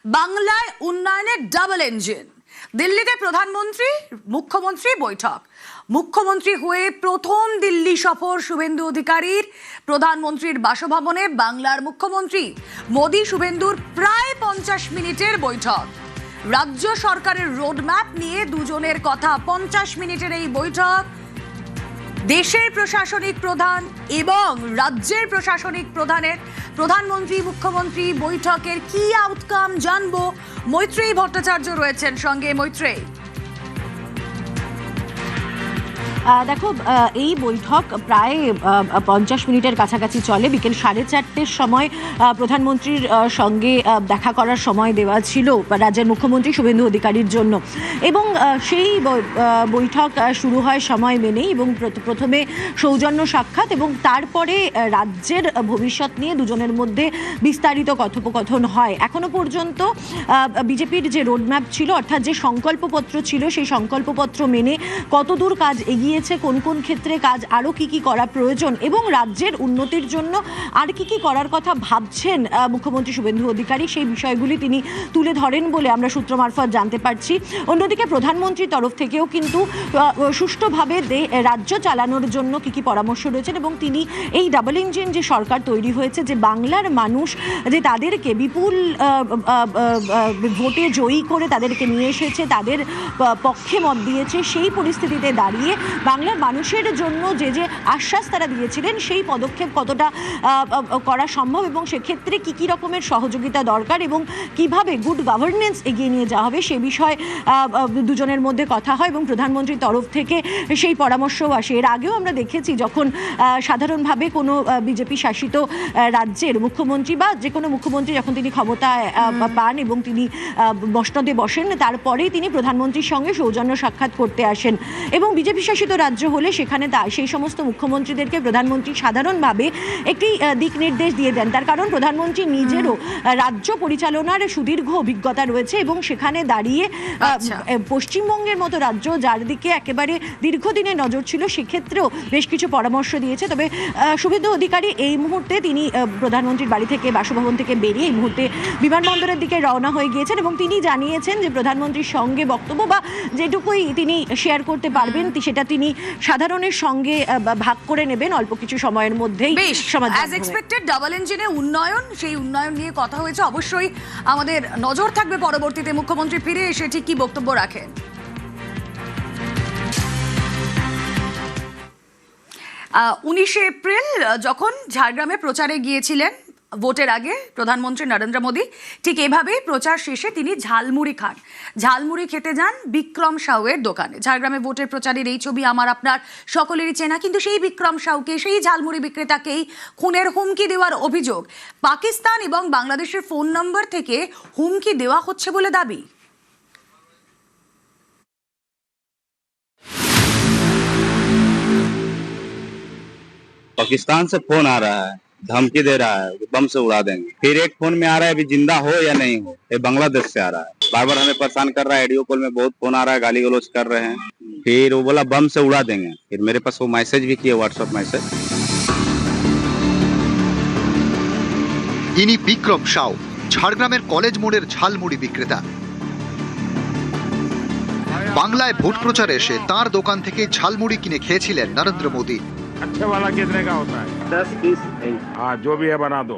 বাংলায় উন্নয়নের double engine. দিল্লিতে প্রধানমন্ত্রী মুখ্যমন্ত্রী বৈঠক। মুখ্যমন্ত্রী হয়ে প্রথম দিল্লি সফর শুভেন্দু অধিকারীর। প্রধানমন্ত্রীর বাসভবনে বাংলার মুখ্যমন্ত্রী মোদী শুভেন্দুর প্রায় 50 মিনিটের বৈঠক। রাজ্য সরকারের রোডম্যাপ নিয়ে দুজনের কথা। 50 মিনিটের এই বৈঠক দেশের প্রশাসনিক প্রধান এবং রাজ্যের প্রশাসনিক প্রধানের প্রধানমন্ত্রী মুখ্যমন্ত্রী বৈঠকের কি আউটকাম জানবো। মৈত্রেয়ী ভট্টাচার্য রয়েছেন সঙ্গে। মৈত্রেয়ী, দেখো, এই বৈঠক প্রায় 50 মিনিটের কাছাকাছি চলে। বিকেল 4:30 সময় প্রধানমন্ত্রীর সঙ্গে দেখা করার সময় দেওয়া ছিল রাজ্যের মুখ্যমন্ত্রী শুভেন্দু অধিকারীর জন্য, এবং সেই বৈঠক শুরু হয় সময় মেনেই, এবং প্রথমে সৌজন্য সাক্ষাৎ এবং তারপরে রাজ্যের ভবিষ্যৎ নিয়ে দুজনের মধ্যে বিস্তারিত কথোপকথন হয়। এখনো পর্যন্ত বিজেপির যে রোডম্যাপ ছিল, অর্থাৎ যে সংকল্পপত্র ছিল, সেই সংকল্পপত্র মেনে কতদূর কাজ এগিয়ে, কোন কোন ক্ষেত্রে কাজ আরো কি করা প্রয়োজন এবং রাজ্যের উন্নতির জন্য আর কি করার কথা ভাবছেন মুখ্যমন্ত্রী শুভেন্দু অধিকারী, সেই বিষয়গুলি তিনি তুলে ধরেন বলে আমরা সূত্র মারফত জানতে পারছি। অন্যদিকে প্রধানমন্ত্রীর তরফ থেকেও কিন্তু সুষ্ঠুভাবে রাজ্য চালানোর জন্য কি পরামর্শ রয়েছেন, এবং তিনি এই ডাবল ইঞ্জিন যে সরকার তৈরি হয়েছে, যে বাংলার মানুষ যে তাদেরকে বিপুল ভোটে জয়ী করে তাদেরকে নিয়ে এসেছে, তাদের পক্ষে মত দিয়েছে, সেই পরিস্থিতিতে দাঁড়িয়ে বাংলার মানুষের জন্য যে যে আশ্বাস তারা দিয়েছিলেন, সেই পদক্ষেপ কতটা করা সম্ভব এবং সেক্ষেত্রে কি রকমের সহযোগিতা দরকার এবং কিভাবে গুড গভর্নেন্স এগিয়ে নিয়ে যাওয়া হবে, সে বিষয়ে দুজনের মধ্যে কথা হয় এবং প্রধানমন্ত্রীর তরফ থেকে সেই পরামর্শও আসে। এর আগেও আমরা দেখেছি, যখন সাধারণভাবে কোনো বিজেপি শাসিত রাজ্যের মুখ্যমন্ত্রী বা যে কোনো মুখ্যমন্ত্রী যখন তিনি ক্ষমতায় পান এবং তিনি মসনদে বসেন, তারপরেই তিনি প্রধানমন্ত্রীর সঙ্গে সৌজন্য সাক্ষাৎ করতে আসেন, এবং বিজেপি শাসিত রাজ্য হলে সেখানে সেই সমস্ত মুখ্যমন্ত্রীদেরকে প্রধানমন্ত্রী সাধারণভাবে একটি দিক নির্দেশ দিয়ে দেন। তার কারণ প্রধানমন্ত্রী নিজেরও রাজ্য পরিচালনার সুদীর্ঘ অভিজ্ঞতা রয়েছে এবং সেখানে দাঁড়িয়ে পশ্চিমবঙ্গের মতো রাজ্য, যার দিকে একেবারে দীর্ঘদিনের নজর ছিল, সেক্ষেত্রেও বেশ কিছু পরামর্শ দিয়েছে। তবে শুভেন্দু অধিকারী এই মুহূর্তে তিনি প্রধানমন্ত্রীর বাড়ি থেকে, বাসভবন থেকে বেরিয়ে এই মুহূর্তে বিমানবন্দরের দিকে রওনা হয়ে গিয়েছেন, এবং তিনি জানিয়েছেন যে প্রধানমন্ত্রীর সঙ্গে বক্তব্য বা যেটুকুই তিনি শেয়ার করতে পারবেন সেটা তিনি সাধারণের সঙ্গে ভাগ করে নেবেন অল্প কিছু সময়ের মধ্যেই। অ্যাজ এক্সপেক্টেড ডাবল ইঞ্জিনে উন্নয়ন, সেই উন্নয়ন নিয়ে কথা হয়েছে। অবশ্যই আমাদের নজর থাকবে পরবর্তীতে মুখ্যমন্ত্রী ফিরে এসে ঠিক কি বক্তব্য রাখেন। 19 এপ্রিল যখন ঝাড়গ্রামে প্রচারে গিয়েছিলেন ভোটের আগে প্রধানমন্ত্রী নরেন্দ্র মোদী, ঠিক এভাবেই প্রচার শেষে তিনি ঝালমুড়ি খান। ঝালমুড়ি খেতে যান বিক্রম সাউয়ের দোকানে। ঝাড়গ্রামে ভোটের প্রচারের এই ছবি আমার আপনার সকলেরই চেনা, কিন্তু সেই বিক্রম সাউকে, সেই ঝালমুড়ি বিক্রেতাকেই খুনের হুমকি দেওয়ার অভিযোগ। পাকিস্তান এবং বাংলাদেশের ফোন নম্বর থেকে হুমকি দেওয়া হচ্ছে বলে দাবি। पाकिस्तान से फोन आ रहा है, धमकी दे रहा है, बम से उड़ा देंगे। फिर एक फोन में आ रहा है अभी जिंदा हो या नहीं हो, ये बांग्लादेश से आ रहा है। बार बार हमें परेशान कर रहा है, ऑडियो कॉल में बहुत फोन आ रहा है, गाली गलौज कर रहे हैं। फिर वो बोला बम से उड़ा देंगे। फिर मेरे पास वो मैसेज भी किए, व्हाट्सएप मैसेज। ইনি বিক্রম সাউ, ঝাড়গ্রামের কলেজ মোড়ের ঝালমুড়ি বিক্রেতা। বাংলায় ভোট প্রচারে এসে তার দোকান থেকে ঝালমুড়ি কিনে খেয়েছিলেন নরেন্দ্র মোদী। अच्छे वाला कितने का होता है? 10-20। हाँ, जो भी है बना दो।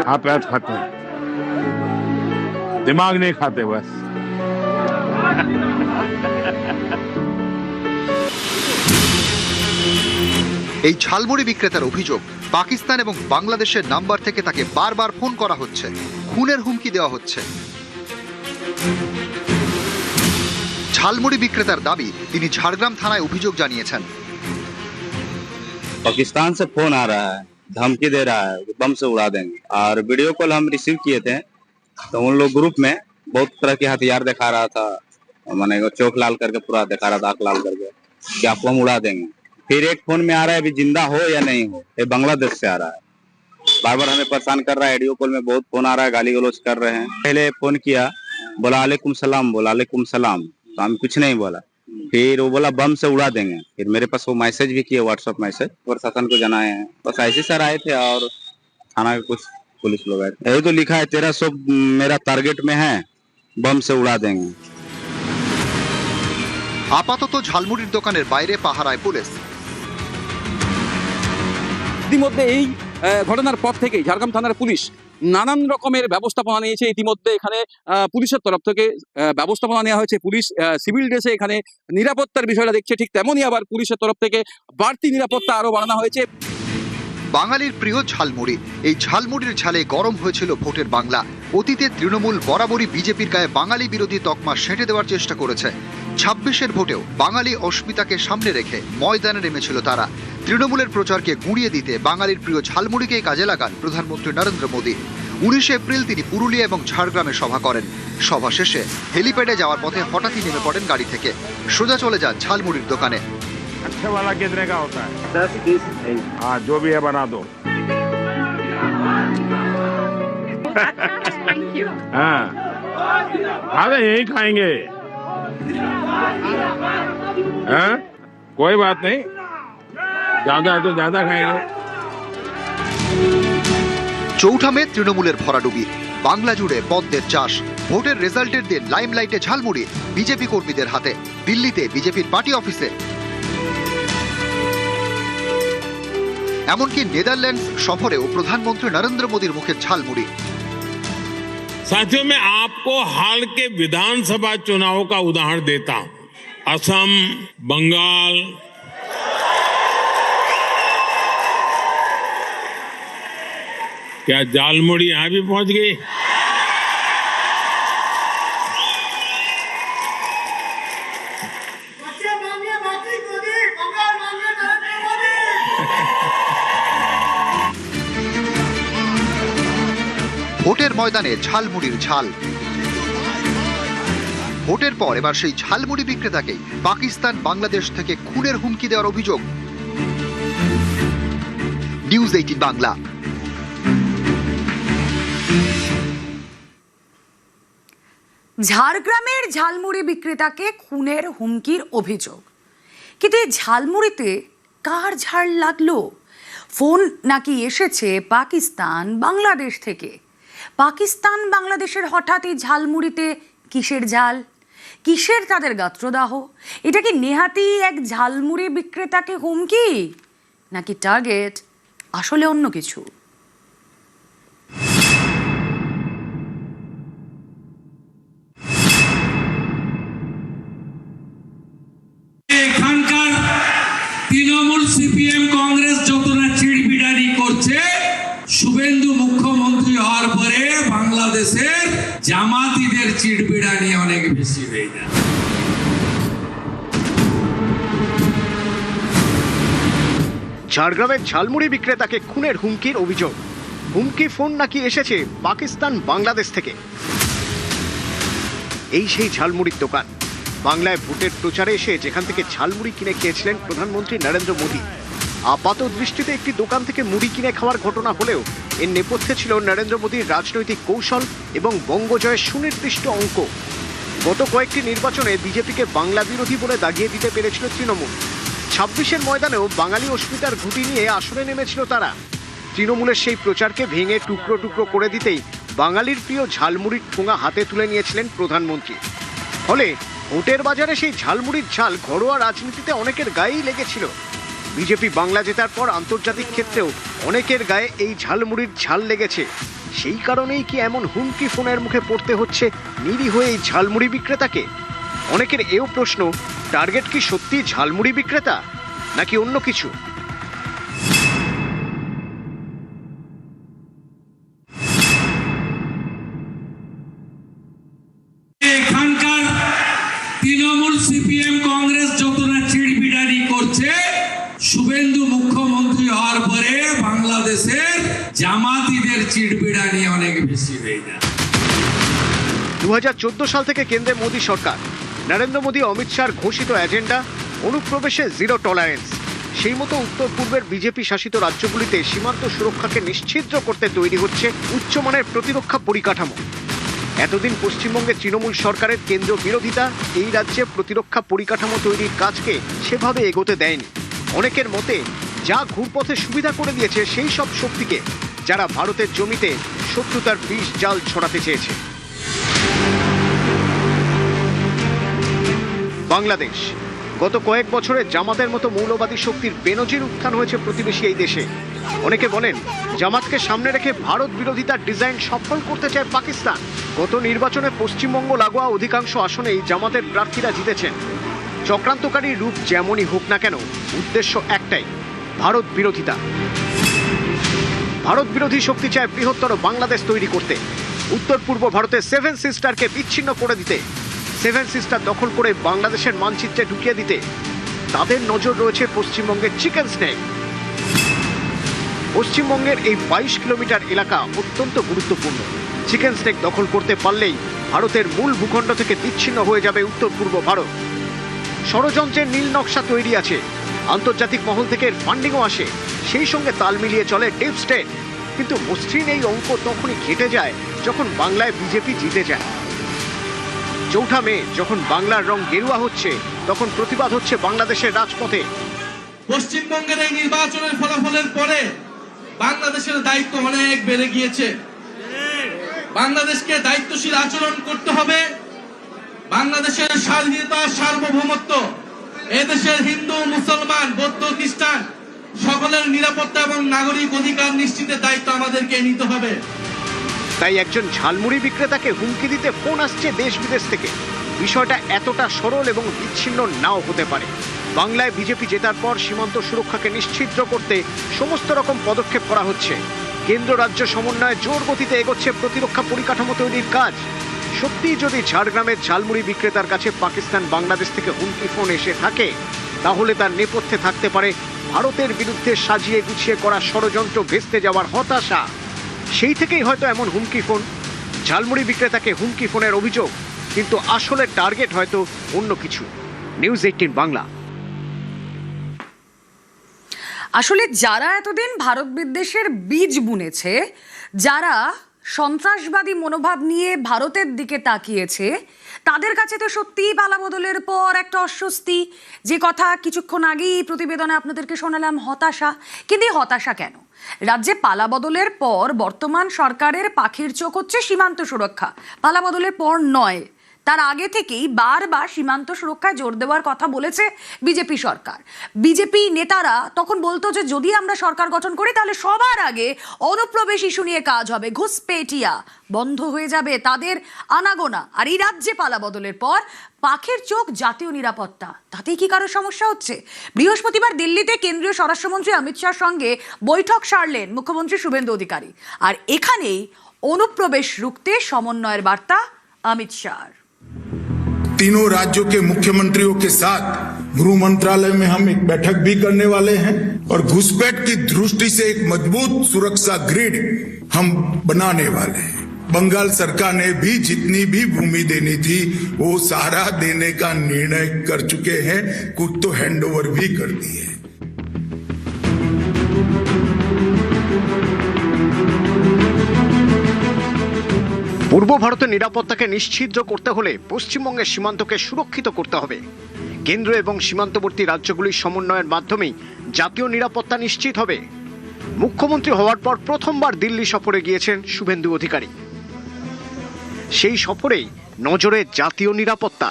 हाँ, प्याज खाते हैं, दिमाग नहीं खाते बस। এই ঝালমুড়ি বিক্রেতার অভিযোগ, পাকিস্তান এবং বাংলাদেশের নাম্বার থেকে তাকে বারবার ফোন করা হচ্ছে, খুনের হুমকি দেওয়া হচ্ছে। ঝালমুড়ি বিক্রেতার দাবি, তিনি ঝাড়গ্রাম থানায় অভিযোগ জানিয়েছেন। पाकिस्तान से फोन आ रहा है, धमकी दे रहा है, बम से उड़ा देंगे। और वीडियो कॉल हम रिसीव किए थे, तो उन लोग ग्रुप में बहुत तरह के हथियार दिखा रहा था, माने चौक लाल करके पूरा दिखा रहा था, आंख लाल करके, कि आपको हम उड़ा देंगे। फिर एक फोन में आ रहा है अभी जिंदा हो या नहीं हो, ये बांग्लादेश से आ रहा है। बार बार हमें परेशान कर रहा है, ऑडियो कॉल में बहुत फोन आ रहा है, गाली गलौज कर रहे हैं। पहले फोन किया, बोला वालेकुम सलाम, बोला वालेकुम सलाम, तो हम कुछ नहीं बोला। फिर वो बोला बम से उड़ा देंगे। फिर मेरे पास वो मैसेज भी किए, व्हाट्सएप मैसेज, प्रशासन को जनाए हैं। बस ऐसे सर आए थे और थाना के कुछ पुलिस लोग आए। यही तो लिखा है 1300 मेरा टारगेट में है, बम से उड़ा देंगे। আপাতত ঝালমুড়ির দোকানের বাইরে পাহারায় পুলিশ। ইতিমধ্যে এই ঘটনার পর থেকেই ঝাড়গ্রাম থানার পুলিশ নানান রকমের ব্যবস্থাপনা নিয়েছে। ইতিমধ্যে এখানে পুলিশের তরফ থেকে ব্যবস্থাপনা নেওয়া হয়েছে। পুলিশ সিভিল ড্রেসে এখানে নিরাপত্তার বিষয়টা দেখছে, ঠিক তেমনই আবার পুলিশের তরফ থেকে বাড়তি নিরাপত্তা আরো বাড়ানো হয়েছে। বাঙালির প্রিয় ঝালমুড়ি, এই ঝালমুড়ির ঝালে গরম হয়েছিল ভোটের বাংলা। অতীতে তৃণমূল বরাবরই বিজেপির গায়ে বাঙালি বিরোধী তকমা সেঁটে দেওয়ার চেষ্টা করেছে। 26-এর ভোটেও বাঙালি অস্মিতাকে সামনে রেখে ময়দানে নেমেছিল তারা। তৃণমূলের প্রচারকে গুঁড়িয়ে দিতে বাঙালির প্রিয় ঝালমুড়িকেই কাজে লাগান প্রধানমন্ত্রী নরেন্দ্র মোদী। 19 এপ্রিল তিনি পুরুলিয়া এবং ঝাড়গ্রামে সভা করেন। সভা শেষে হেলিপ্যাডে যাওয়ার পথে হঠাৎই নেমে পড়েন গাড়ি থেকে, সোজা চলে যান ঝালমুড়ির দোকানে। अच्छे वाला कितने का होता है? 10-20। हाँ, जो भी है बना दो। हाँ, अरे यही खाएंगे। हाँ, कोई बात नहीं, ज्यादा है तो ज्यादा खाएंगे। চৌঠা মে তৃণমূলের ভরাডুবি, বাংলা জুড়ে পদ্মের চাষ। ভোটের রেজাল্টের দিন লাইমলাইটে ঝালমুড়ি বিজেপি কর্মীদের হাতে। দিল্লিতে বিজেপির পার্টি অফিসে, এমনকি নেদারল্যান্ডস সফরেও প্রধানমন্ত্রী নরেন্দ্র মোদীর মুখে ঝালমুড়ি। साथियों, मैं आपको हाल के विधानसभा चुनाव का उदाहरण देता हूं। असम, बंगाल, क्या झालमुड़ी यहां भी पहुंच गई? ভোটের ময়দানে ঝালমুড়ির ঝাল। ভোটের পর এবার সেই ঝালমুড়ি বিক্রেতাকে পাকিস্তান বাংলাদেশ থেকে খুনের হুমকি দেওয়ার অভিযোগ। নিউজ 18 বাংলা। ঝাড়গ্রামের ঝালমুড়ি বিক্রেতাকে খুনের হুমকির অভিযোগ। কিন্তু এই ঝালমুড়িতে কার ঝাল লাগলো? ফোন নাকি এসেছে পাকিস্তান বাংলাদেশ থেকে। পাকিস্তান বাংলাদেশের হঠাৎ এই ঝালমুড়িতে কিসের ঝাল, কিসের তাদের গাত্রদাহ? এটা কি নেহাতি এক ঝালমুড়ি বিক্রেতাকে হুমকি, নাকি টার্গেট আসলে অন্য কিছু? এখানকার তৃণমূল, সিপিএম, কংগ্রেস যতটা চিড়বিড়ানি করছে, শুভেন্দু মুখ্যমন্ত্রী হওয়ার পরে বাংলাদেশের জামাতিদের চিড়বিড়ানি অনেক বেশি হয়ে যায়। ঝাড়গ্রামের ঝালমুড়ি বিক্রেতাকে খুনের হুমকির অভিযোগ। হুমকি ফোন নাকি এসেছে পাকিস্তান বাংলাদেশ থেকে। এই সেই ঝালমুড়ির দোকান। বাংলায় ভোটের প্রচারে এসে যেখান থেকে ঝালমুড়ি কিনে খেয়েছিলেন প্রধানমন্ত্রী নরেন্দ্র মোদী। আপাত দৃষ্টিতে একটি দোকান থেকে মুড়ি কিনে খাওয়ার ঘটনা হলেও এর নেপথ্যে ছিল নরেন্দ্র মোদীর রাজনৈতিক কৌশল এবং বঙ্গজয়ের সুনির্দিষ্ট অঙ্ক। গত কয়েকটি নির্বাচনে বিজেপিকে বাংলা বিরোধী বলে দাগিয়ে দিতে পেরেছিল তৃণমূল। 26-এর ময়দানেও বাঙালি অস্মিতার ঘুঁটি নিয়ে আসরে নেমেছিল তারা। তৃণমূলের সেই প্রচারকে ভেঙে টুকরো টুকরো করে দিতেই বাঙালির প্রিয় ঝালমুড়ির ঠোঙা হাতে তুলে নিয়েছিলেন প্রধানমন্ত্রী। ফলে ভোটের বাজারে সেই ঝালমুড়ির ঝাল ঘরোয়া রাজনীতিতে অনেকের গায়েই লেগেছিল। বিজেপি বাংলা জেতার পর আন্তর্জাতিক ক্ষেত্রেও অনেকের গায়ে এই ঝালমুড়ির ঝাল লেগেছে। সেই কারণেই কি এমন হুমকি ফোনের মুখে পড়তে হচ্ছে নিরীহ এই ঝালমুড়ি বিক্রেতাকে? অনেকের এও প্রশ্ন, টার্গেট কি সত্যি ঝালমুড়ি বিক্রেতা নাকি অন্য কিছু? এখানকার তৃণমূল, সিপিএম, কংগ্রেস যতটা চিড়বিড়ানি করছে, শুভেন্দু মুখ্যমন্ত্রী হওয়ার পরে বাংলাদেশের জামাতিদের চিড়বিড়ানি অনেক বেশি হয়ে যায়। 2014 সাল থেকে কেন্দ্রে মোদী সরকার। নরেন্দ্র মোদী, অমিত শাহর ঘোষিত এজেন্ডা অনুপ্রবেশে জিরো টলারেন্স। সেই মতো উত্তর পূর্বের বিজেপি শাসিত রাজ্যগুলিতে সীমান্ত সুরক্ষাকে নিশ্ছিদ্র করতে তৈরি হচ্ছে উচ্চমানের প্রতিরক্ষা পরিকাঠামো। এতদিন পশ্চিমবঙ্গে তৃণমূল সরকারের কেন্দ্রীয় বিরোধিতা এই রাজ্যে প্রতিরক্ষা পরিকাঠামো তৈরির কাজকে সেভাবে এগোতে দেয়নি। অনেকের মতে যা ঘুরপথে সুবিধা করে দিয়েছে সেই সব শক্তিকে যারা ভারতের জমিতে শত্রুতার বিষ জাল ছড়াতে চেয়েছে। বাংলাদেশ গত কয়েক বছরে জামাতের মতো মৌলবাদী শক্তির বেনজির উত্থান হয়েছে প্রতিবেশী এই দেশে। অনেকে বলেন জামাতকে সামনে রেখে ভারত বিরোধিতার ডিজাইন সফল করতে চায় পাকিস্তান। গত নির্বাচনে পশ্চিমবঙ্গ লাগোয়া অধিকাংশ আসনেই জামাতের প্রার্থীরা জিতেছেন। চক্রান্তকারী রূপ যেমনই হোক না কেন, উদ্দেশ্য একটাই, ভারত বিরোধিতা। ভারত বিরোধী শক্তি চায় বৃহত্তর বাংলাদেশ তৈরি করতে, উত্তর পূর্ব ভারতের 7 সিস্টারকে বিচ্ছিন্ন করে দিতে, 7 সিস্টার দখল করে বাংলাদেশের মানচিত্রে ঢুকিয়ে দিতে। তাদের নজর রয়েছে পশ্চিমবঙ্গের চিকেন স্নেক। পশ্চিমবঙ্গের এই 22 কিলোমিটার এলাকা অত্যন্ত গুরুত্বপূর্ণ। চিকেন স্নেক দখল করতে পারলেই ভারতের মূল ভূখণ্ড থেকে বিচ্ছিন্ন হয়ে যাবে উত্তর পূর্ব ভারত। ষড়যন্ত্রের নীল নকশা তৈরি আছে, আন্তর্জাতিক মহল থেকে ফান্ডিংও আসে, সেই সঙ্গে তাল মিলিয়ে চলে ডিপ স্টেট। কিন্তু মসৃণ এই অঙ্ক তখনই ঘেটে যায় যখন বাংলায় বিজেপি জিতে যায়। 4 মে যখন বাংলার রং গেরুয়া হচ্ছে, তখন প্রতিবাদ হচ্ছে বাংলাদেশের রাজপথে। পশ্চিমবঙ্গের এই নির্বাচনের ফলাফলের পরে বাংলাদেশের দায়িত্ব অনেক বেড়ে গিয়েছে। বাংলাদেশকে দায়িত্বশীল আচরণ করতে হবে। বাংলাদেশের স্বাধীনতা, সার্বভৌমত্ব, এদেশের হিন্দু, মুসলমান, বৌদ্ধ, খ্রিস্টান সকলের নিরাপত্তা এবং নাগরিক অধিকার নিশ্চিতের দায়িত্ব আমাদেরকে নিতে হবে। তাই একজন ঝালমুড়ি বিক্রেতাকে হুমকি দিতে ফোন আসছে দেশ বিদেশ থেকে। বিষয়টা এতটা সরল এবং বিচ্ছিন্ন নাও হতে পারে। বাংলায় বিজেপি জেতার পর সীমান্ত সুরক্ষাকে নিশ্চিদ্র করতে সমস্ত রকম পদক্ষেপ করা হচ্ছে। কেন্দ্র রাজ্য সমন্বয়ে জোর গতিতে এগোচ্ছে প্রতিরক্ষা পরিকাঠামো তৈরির কাজ। সত্যিই যদি ঝাড়গ্রামের ঝালমুড়ি বিক্রেতার কাছে পাকিস্তান বাংলাদেশ থেকে হুমকি ফোন এসে থাকে, তাহলে তার নেপথ্যে থাকতে পারে ভারতের বিরুদ্ধে সাজিয়ে গুছিয়ে করা ষড়যন্ত্র, ভেস্তে যাওয়ার হতাশা। সেই থেকেই হয়তো এমন হুমকি ফোন। ঝালমুড়ি বিক্রেতাকে হুমকি ফোনের অভিযোগ, কিন্তু আসলে টার্গেট হয়তো অন্য কিছু। নিউজ 18 বাংলা। আসলে যারা এতদিন ভারত বিদ্বেষের বীজ বুনেছে, যারা সন্ত্রাসবাদী মনোভাব নিয়ে ভারতের দিকে তাকিয়েছে, তাদের কাছে তো সত্যিই পালাবদলের পর একটা অস্বস্তি। যে কথা কিছুক্ষণ আগেই প্রতিবেদনে আপনাদেরকে শোনালাম, হতাশা। কিন্তু এই হতাশা কেন? রাজ্যে পালাবদলের পর বর্তমান সরকারের পাখির চোখ হচ্ছে সীমান্ত সুরক্ষা। পালাবদলের পর নয়, তার আগে থেকেই বারবার সীমান্ত সুরক্ষায় জোর দেওয়ার কথা বলেছে বিজেপি সরকার। বিজেপি নেতারা তখন বলতো যে যদি আমরা সরকার গঠন করি তাহলে সবার আগে অনুপ্রবেশ ইস্যু নিয়ে কাজ হবে, ঘুষপেটিয়া বন্ধ হয়ে যাবে তাদের আনাগোনা। আর এই রাজ্যে পালাবদলের পর পাখির চোখ জাতীয় নিরাপত্তা, তাতেই কি কারো সমস্যা হচ্ছে? বৃহস্পতিবার দিল্লিতে কেন্দ্রীয় স্বরাষ্ট্রমন্ত্রী অমিত শাহর সঙ্গে বৈঠক সারলেন মুখ্যমন্ত্রী শুভেন্দু অধিকারী। আর এখানেই অনুপ্রবেশ রুখতে সমন্বয়ের বার্তা অমিত শাহর। तीनों राज्यों के मुख्यमंत्रियों के साथ गृह मंत्रालय में हम एक बैठक भी करने वाले हैं और घुसपैठ की दृष्टि से एक मजबूत सुरक्षा ग्रिड हम बनाने वाले हैं। बंगाल सरकार ने भी जितनी भी भूमि देनी थी वो सारा देने का निर्णय कर चुके हैं, कुछ तो हैंडओवर भी कर दिए। পূর্ব ভারতের নিরাপত্তাকে নিশ্চিদ্র করতে হলে পশ্চিমবঙ্গের সীমান্তকে সুরক্ষিত করতে হবে। কেন্দ্র এবং সীমান্তবর্তী রাজ্যগুলির সমন্বয়ের মাধ্যমেই জাতীয় নিরাপত্তা নিশ্চিত হবে। মুখ্যমন্ত্রী হওয়ার পর প্রথমবার দিল্লি সফরে গিয়েছেন শুভেন্দু অধিকারী। সেই সফরেই নজরে জাতীয় নিরাপত্তা।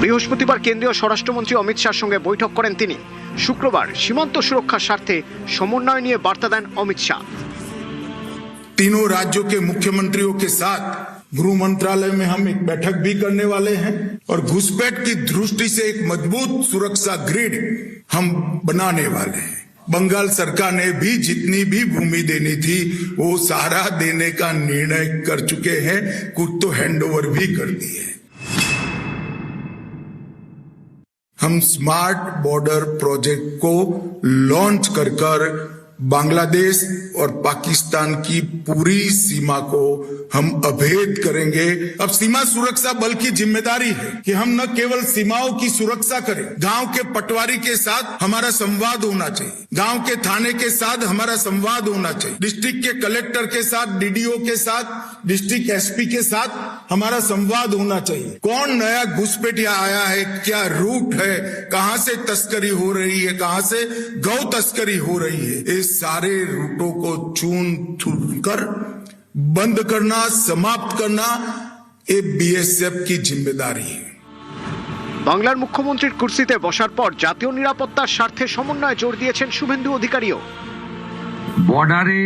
বৃহস্পতিবার কেন্দ্রীয় স্বরাষ্ট্রমন্ত্রী অমিত শাহর সঙ্গে বৈঠক করেন তিনি। শুক্রবার সীমান্ত সুরক্ষার স্বার্থে সমন্বয় নিয়ে বার্তা দেন অমিত শাহ। तीनों राज्यों के मुख्यमंत्रियों के साथ गृह मंत्रालय में हम एक बैठक भी करने वाले हैं और घुसपैठ की दृष्टि से एक मजबूत सुरक्षा ग्रिड हम बनाने वाले हैं। बंगाल सरकार ने भी जितनी भी भूमि देनी थी वो सारा देने का निर्णय कर चुके हैं, कुछ तो हैंडओवर भी कर दिए। हम स्मार्ट बॉर्डर प्रोजेक्ट को लॉन्च कर बांग्लादेश और पाकिस्तान की पूरी सीमा को हम अभेद करेंगे। अब सीमा सुरक्षा बल की जिम्मेदारी है कि हम न केवल सीमाओं की सुरक्षा करें, गांव के पटवारी के साथ हमारा संवाद होना चाहिए, गांव के थाने के साथ हमारा संवाद होना चाहिए, डिस्ट्रिक्ट के कलेक्टर के साथ, डीडीओ के साथ डिस्ट्रिक्ट एसपी के साथ हमारा संवाद होना चाहिए। कौन नया घुसपैठिया आया है, क्या रूट है, कहां से तस्करी हो रही है, कहां से गौ तस्करी हो रही है, इस सारे रूटों को चून कर बंद करना, समाप्त करना ये बीएसएफ की जिम्मेदारी है। বাংলার মুখ্যমন্ত্রীর কুর্সিতে বসার পর জাতীয় নিরাপত্তার স্বার্থে সমন্বয়ে জোর দিয়েছেন শুভেন্দু অধিকারীও। বর্ডারে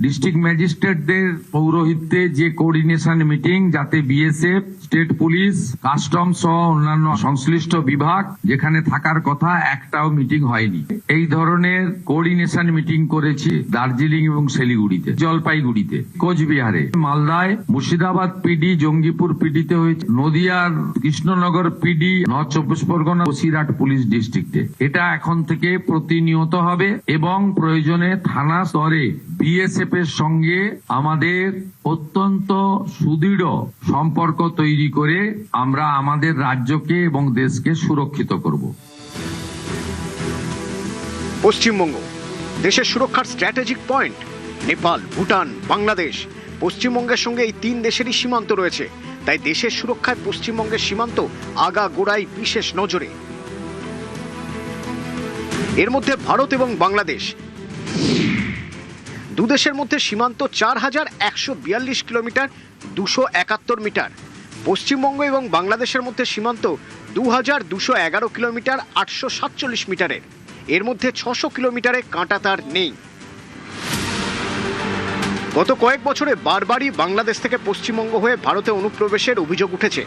ডিস্ট্রিক্ট ম্যাজিস্ট্রেটদের পৌরোহিত্যে যে কোঅর্ডিনেশন মিটিং, যাতে বিএসএফ, স্টেট পুলিশ, কাস্টম সহ অন্যান্য সংশ্লিষ্ট বিভাগ যেখানে থাকার কথা, একটাও মিটিং হয়নি। এই ধরনের কোঅর্ডিনেশন মিটিং করেছি দার্জিলিং এবং শিলিগুড়িতে, জলপাইগুড়িতে, কোচবিহারে, মালদায়, মুর্শিদাবাদ পিডি, জঙ্গিপুর পিডিতে হয়েছে, নদিয়ার কৃষ্ণনগর পিডি, নর্থ চব্বিশ পরগনা, বসিরহাট পুলিশ ডিস্ট্রিক্টে। এটা এখন থেকে প্রতিনিয়ত হবে এবং প্রয়োজনে থানা স্তরে বিএসএফ এর সঙ্গে আমাদের অত্যন্ত সুদৃঢ় সম্পর্ক তৈরি করে আমরা আমাদের রাজ্যকে এবং দেশকে সুরক্ষিত করব। পশ্চিমবঙ্গ দেশের সুরক্ষার স্ট্র্যাটেজিক পয়েন্ট। নেপাল, ভুটান, বাংলাদেশ, পশ্চিমবঙ্গের সঙ্গে এই তিন দেশেরই সীমান্ত রয়েছে। তাই দেশের সুরক্ষায় পশ্চিমবঙ্গের সীমান্ত আগাগোড়াই বিশেষ নজরে। এর মধ্যে ভারত এবং বাংলাদেশ দুদেশের মধ্যে সীমান্ত 4142 কিলোমিটার 271 মিটার। পশ্চিমবঙ্গ এবং বাংলাদেশের মধ্যে সীমান্ত 2211 কিলোমিটার 847 মিটারের। এর মধ্যে 600 কিলোমিটারে কাঁটাতার নেই। গত কয়েক বছরে বারবারই বাংলাদেশ থেকে পশ্চিমবঙ্গ হয়ে ভারতে অনুপ্রবেশের অভিযোগ উঠেছে।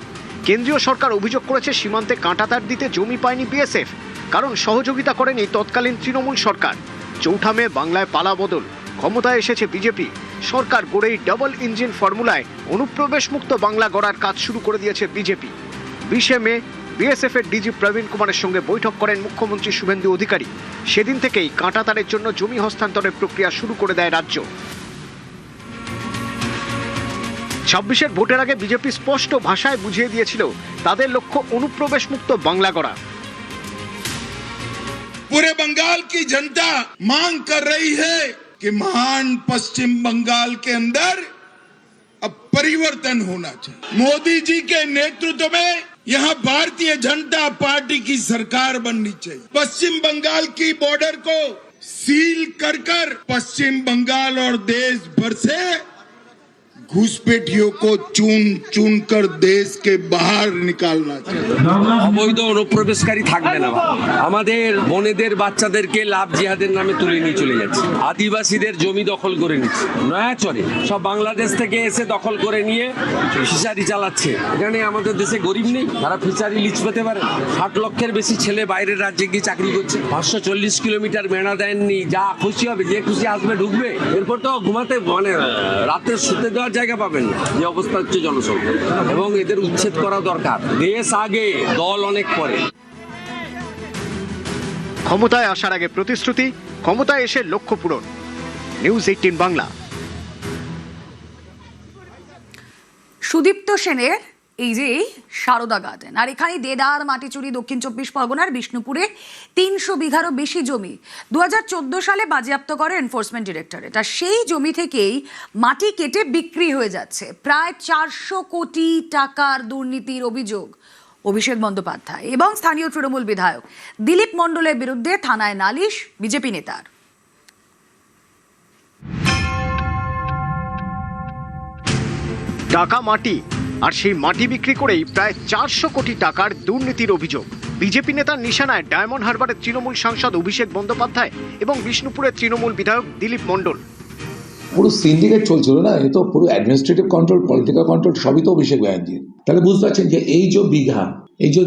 কেন্দ্রীয় সরকার অভিযোগ করেছে সীমান্তে কাঁটাতার দিতে জমি পায়নি বিএসএফ, কারণ সহযোগিতা করেনি তৎকালীন তৃণমূল সরকার। 4 মে বাংলায় পালাবদল, ক্ষমতায় এসেছে বিজেপি। সরকার গড়েই ডাবল ইঞ্জিন ফর্মুলায় অনুপ্রবেশ মুক্ত বাংলা গড়ার কাজ শুরু করে দিয়েছে বিজেপি। 20 মে বিএসএফ এর ডিজি প্রবীণ কুমারের সঙ্গে বৈঠক করেন মুখ্যমন্ত্রী শুভেন্দু অধিকারী। সেদিন থেকেই কাঁটাতারের জন্য জমি হস্তান্তরের প্রক্রিয়া শুরু করে দেয় রাজ্য। 26-এর ভোটের আগে বিজেপি স্পষ্ট ভাষায় বুঝিয়ে দিয়েছিল তাদের লক্ষ্য অনুপ্রবেশ মুক্ত বাংলা গড়া। पूरे बंगाल की जनता मांग कर रही है कि महान पश्चिम बंगाल के अंदर अब परिवर्तन होना चाहिए। मोदी जी के नेतृत्व में यहाँ भारतीय जनता पार्टी की सरकार बननी चाहिए। पश्चिम बंगाल की बॉर्डर को सील कर पश्चिम बंगाल और देश भर से घुसपैठियों को चुन चुन कर देश के बाहर निकालना चाहिए। অবৈধ অনুপ্রবেশকারী থাকবে না। আমাদের বোনেদের বাচ্চাদেরকে লাভ জিহাদের নামে তুলে নিয়ে চলে যাচ্ছে। আদিবাসীদের জমি দখল করে নিচ্ছে। নয়াচরে সব বাংলাদেশ থেকে এসে দখল করে নিয়ে ফিশারি চালাচ্ছে। এখানে আমাদের দেশে গরিব নেই, তারা ফিশারি লিজ পেতে পারে। 60 লক্ষের বেশি ছেলে বাইরের রাজ্যে গিয়ে চাকরি করছে। 540 কিলোমিটার মেনা দেননি, যা খুশি হবে, যে খুশি আসবে ঢুকবে। এরপর তো ঘুমাতে মানে রাতে শুতে দেওয়ার জায়গা পাবেন না, যে অবস্থা হচ্ছে জনসংখ্যা। এবং এদের উচ্ছেদ করা দরকার। দেশ আগে, দল অনেক পরে। ক্ষমতায় আসার আগে প্রতিশ্রুতি, ক্ষমতায় এসে লক্ষ্য পূরণ। নিউজ 18 বাংলা। সুদীপ্ত সেনের এই যে সারদা গার্ডেন, আর এখানে দেদার মাটি চুরি দক্ষিণ 24 পরগনার বিষ্ণুপুরে 300 বিঘারও বেশি জমি 2014 সালে বাজেয়াপ্ত করে এনফোর্সমেন্ট ডিরেক্টরেট। আর সেই জমি থেকেই মাটি কেটে বিক্রি হয়ে যাচ্ছে। প্রায় 400 কোটি টাকার দুর্নীতির অভিযোগ অভিষেক বন্দ্যোপাধ্যায় এবং স্থানীয় তৃণমূল বিধায়ক দিলীপ মণ্ডলের বিরুদ্ধে থানায় নালিশ বিজেপি নেতার। টাকা মাটি, আর সেই মাটি বিক্রি করেই প্রায় 400 কোটি টাকার দুর্নীতির অভিযোগ। বিজেপি নেতার নিশানায় ডায়মন্ড হারবারের তৃণমূল সাংসদ অভিষেক বন্দ্যোপাধ্যায় এবং বিষ্ণুপুরের তৃণমূল বিধায়ক দিলীপ মণ্ডল। পুরো সিন্ডিকেট চলছিল না, এ তো পুরো অ্যাডমিনিস্ট্রেটিভ কন্ট্রোল, পলিটিক্যাল কন্ট্রোল সবই তো অভিষেক ব্যানার্জির। তাহলে বুঝতে পারছেন যে এই যে বিঘা, এই যে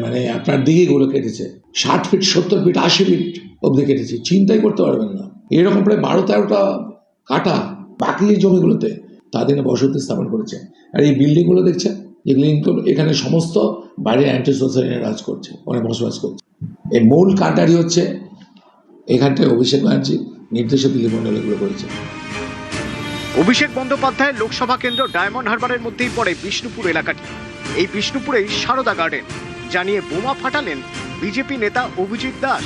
মানে আপনার দিঘিগুলো কেটেছে 60 ফিট 70 ফিট 80 ফিট অব্দি কেটেছে, চিন্তাই করতে পারবেন না। এরকম প্রায় 12-13টা কাটা বাকি এই জমিগুলোতে তাদের বসতি স্থাপন করেছে। আর এই বিল্ডিংগুলো দেখছেন, যেগুলো এখানে সমস্ত বাইরে অ্যান্টি সোসাইটি রাজ করছে, ওখানে বসবাস করছে। এই মূল কাঁটারি হচ্ছে এখানটায় অভিষেক ব্যানার্জি নির্দেশে দিলীপ মণ্ডল এগুলো করেছে। অভিষেক বন্দ্যোপাধ্যায়ের লোকসভা কেন্দ্র ডায়মন্ড হারবারের মধ্যেই পড়ে বিষ্ণুপুর এলাকাটি। এই বিষ্ণুপুরেই সারদা গার্ডেন জানিয়ে বোমা ফাটালেন বিজেপি নেতা অভিজিৎ দাস।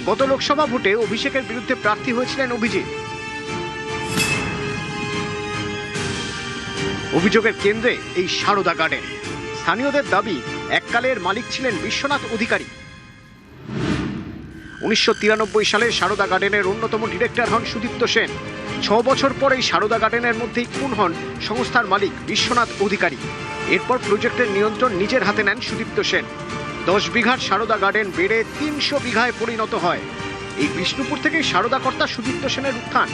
গত লোকসভা ভোটে অভিষেকের বিরুদ্ধে প্রার্থী হয়েছিলেন অভিজিৎ। অভিযোগের কেন্দ্রে এই সারদা গার্ডেন। স্থানীয়দের দাবি এককালের মালিক ছিলেন বিশ্বনাথ অধিকারী। 1993 সালে সারদা গার্ডেনের অন্যতম ডিরেক্টর হন সুদীপ্ত সেন। 6 বছর পর এই সারদা গার্ডেনের মধ্যেই খুন হন সংস্থার মালিক বিশ্বনাথ অধিকারী। এরপর প্রজেক্টের নিয়ন্ত্রণ নিজের হাতে নেন সুদীপ্ত সেন। 10 বিঘার সারদা গার্ডেন বেড়ে 300 বিঘায় পরিণত হয়। এই বিষ্ণুপুর থেকেই সারদা কর্তা সুদীপ্ত সেনের উত্থান।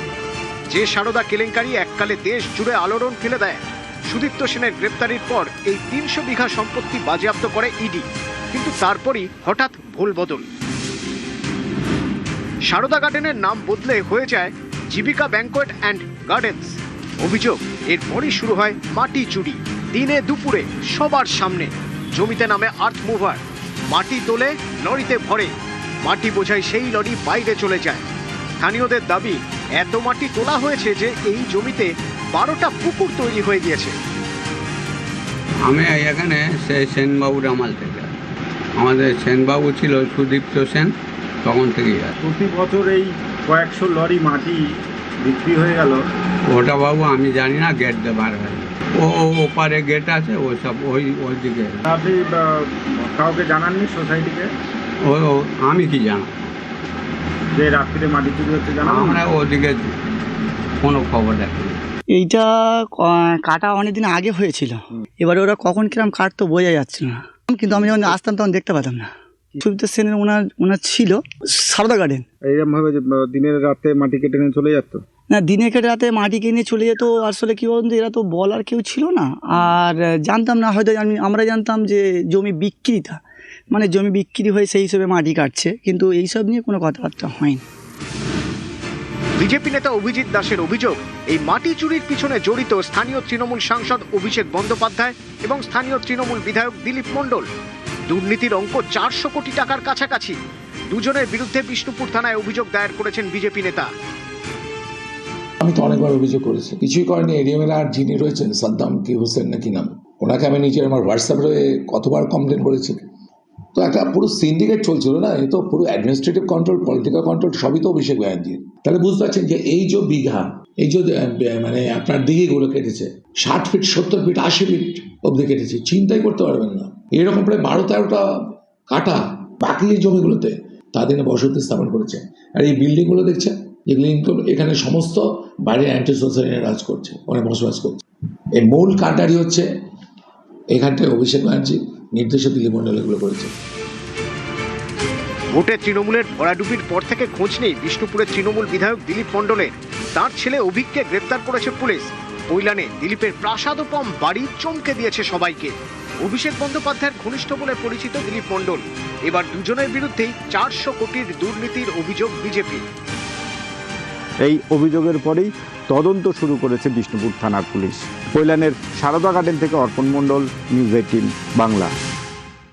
যে সারদা কেলেঙ্কারি এককালে দেশ জুড়ে আলোড়ন ফেলে দেয়, সুদীপ্ত সেনের গ্রেপ্তারির পর এই 300 বিঘা সম্পত্তি বাজেয়াপ্ত করে ইডি। কিন্তু তারপরই হঠাৎ ভুল বদল। সারদা গার্ডেনের নাম বদলে হয়ে যায় জীবিকা ব্যাংকোয়েট অ্যান্ড গার্ডেন্স। অভিযোগ, এরপরই শুরু হয় মাটি চুরি। দিনে দুপুরে সবার সামনে জমিতে নামে আর্থ মুভার, মাটি তোলে, লরিতে ভরে, মাটি বোঝাই সেই লরি বাইরে চলে যায়। স্থানীয়দের দাবি, এত মাটি তোলা হয়েছে যে এই জমিতে 12টা পুকুর তৈরি হয়ে গিয়েছে। আমি এখানে সেনবাবুর আমল থেকে, আমাদের সেনবাবু ছিল সুদীপ্ত সেন, তখন থেকেই প্রতি বছর এই কয়েকশো লরি মাটি বিক্রি হয়ে গেল। ওটা বাবু আমি জানি না, গেট দেবার হয় ওপারে গেট আছে, ওই সব ওই দিকে। আপনি কাউকে জানাননি সোসাইটিকে? আমি কি জানা যে রাত্রিরে মাটি চুরি হচ্ছে? জানা আমরা ওদিকে কোনো খবর দেখি। এইটা কাটা অনেকদিন আগে হয়েছিল, এবারে ওরা কখন কিরম কাটতো বোঝা যাচ্ছিল না, কিন্তু আমি যখন আসতাম তখন দেখতে পেতাম না। সুদীপ্ত সেনের ওনার ছিল সারদা গার্ডেন। এইরকম ভাবে দিনের রাতে মাটি কেটে নিয়ে চলে যেত না, দিনে কেটে রাতে মাটি কিনে চলে যেত। আসলে কী বলতো, এরা তো বলার কেউ ছিল না, আর জানতাম না, হয়তো আমরা জানতাম যে জমি বিক্রিটা, মানে জমি বিক্রি হয়ে সেই হিসেবে মাটি কাটছে, কিন্তু এইসব নিয়ে কোনো কথাবার্তা হয়নি। বিজেপি নেতা অভিজিৎ দাসের অভিযোগ, এই মাটি চুরির পিছনে জড়িত স্থানীয় তৃণমূল সাংসদ অভিষেক বন্দ্যোপাধ্যায় এবং স্থানীয় তৃণমূল বিধায়ক দিলীপ মণ্ডল। দুর্নীতির অঙ্ক 400 কোটি টাকার কাছাকাছি। দুজনের বিরুদ্ধে বিষ্ণুপুর থানায় অভিযোগ দায়ের করেছেন বিজেপি নেতা। আমি তো অনেকবার অভিযোগ করেছি, কিছুই করেনি। এডিএমের আর যিনি রয়েছেন সাদ্দাম কি হোসেন নাকি নাম, ওনাকে আমি নিজে আমার হোয়াটসঅ্যাপে কতবার কমপ্লেন করেছি। তো একটা পুরো সিন্ডিকেট চলছিল না, এ তো পুরো অ্যাডমিনিস্ট্রেটিভ কন্ট্রোল, পলিটিক্যাল কন্ট্রোল সবই তো অভিষেক ব্যানার্জির। তাহলে বুঝতে পারছেন যে এই যে বিঘা, এই যে মানে আপনার দিঘিগুলো কেটেছে, 60 ফিট 70 ফিট 80 ফিট অব্দি কেটেছে, চিন্তাই করতে পারবেন না। এরকম প্রায় 12-13টা কাটা বাকি এই জমিগুলোতে তাদের বসতি স্থাপন করেছে। আর এই বিল্ডিংগুলো দেখছেন, যেগুলো এখানে সমস্ত বাইরের অ্যান্টি সোসাইটি রাজ করছে, ওরা বসবাস করছে। এই মূল কাণ্ডারি হচ্ছে এখানটায় অভিষেক ব্যানার্জি নির্দেশে দিলীপ মণ্ডল এগুলো করেছে। ভোটে তৃণমূলের ভরাডুবির পর থেকে খোঁজ নেই বিষ্ণুপুরের তৃণমূল বিধায়ক দিলীপ মণ্ডলের। তার ছেলে অভিককে গ্রেপ্তার করেছে পুলিশ। কৈলানে দিলীপের প্রাসাদোপম বাড়ি চমকে দিয়েছে সবাইকে। অভিষেক বন্দ্যোপাধ্যায়ের ঘনিষ্ঠ বলে পরিচিত দিলীপ মণ্ডল। এবার দুজনের বিরুদ্ধেই 400 কোটির দুর্নীতির অভিযোগ বিজেপি। এই অভিযোগের পরেই তদন্ত শুরু করেছে বিষ্ণুপুর থানার পুলিশ। কৈলানের সারদা গার্ডেন থেকে অর্পণ মণ্ডল, নিউজ 18 বাংলা।